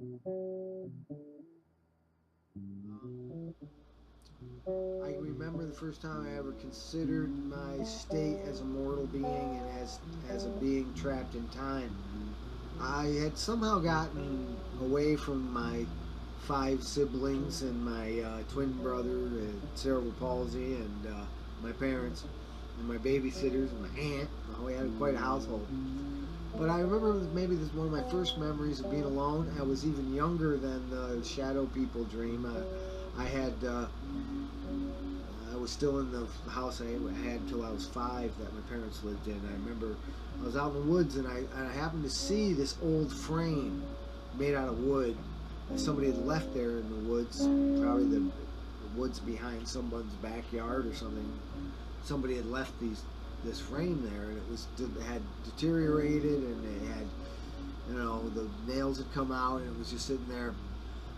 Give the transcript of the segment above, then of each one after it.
I remember the first time I ever considered my state as a mortal being and as a being trapped in time. I had somehow gotten away from my five siblings and my twin brother and cerebral palsy and my parents and my babysitters and my aunt. We had quite a household. But I remember maybe this one of my first memories of being alone. I was even younger than the shadow people dream. I had I was still in the house I had until I was 5 that my parents lived in. I remember I was out in the woods and I happened to see this old frame made out of wood that somebody had left there in the woods, probably the woods behind someone's backyard or something. Somebody had left this frame there, and it had deteriorated, and it had, the nails had come out, and it was just sitting there.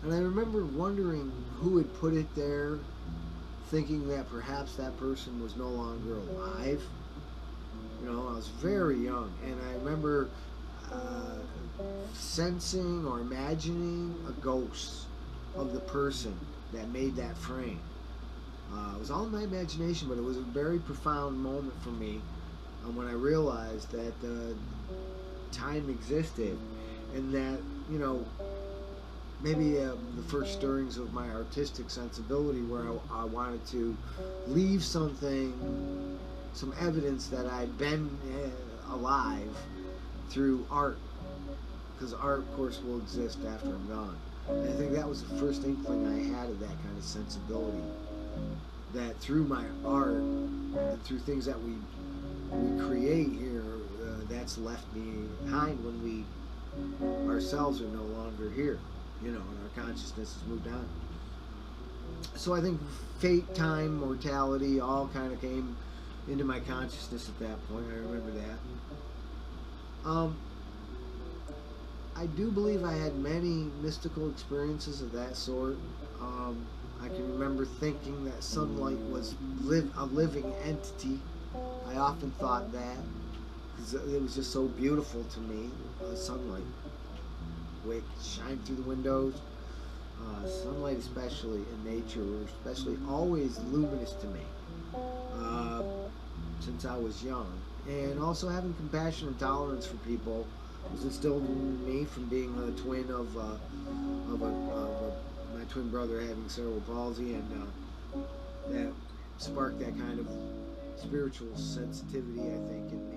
And I remember wondering who had put it there, thinking that perhaps that person was no longer alive. I was very young, and I remember uh, sensing or imagining a ghost of the person that made that frame. It was all in my imagination, but it was a very profound moment for me when I realized that time existed, and that maybe the first stirrings of my artistic sensibility, where I wanted to leave something, some evidence that I'd been alive through art, because art, of course, will exist after I'm gone. And I think that was the first inkling I had of that kind of sensibility. That through my art and through things that we create here, that's left behind when we ourselves are no longer here, and our consciousness has moved on. So I think fate, time, mortality all kind of came into my consciousness at that point. I remember that. I do believe I had many mystical experiences of that sort. I can remember thinking that sunlight was a living entity. I often thought that because it was just so beautiful to me. Sunlight, shine through the windows. Sunlight, especially in nature, especially always luminous to me uh, since I was young. And also having compassion and tolerance for people was instilled in me from being a twin of my twin brother having cerebral palsy, and that sparked that kind of spiritual sensitivity, I think, in me.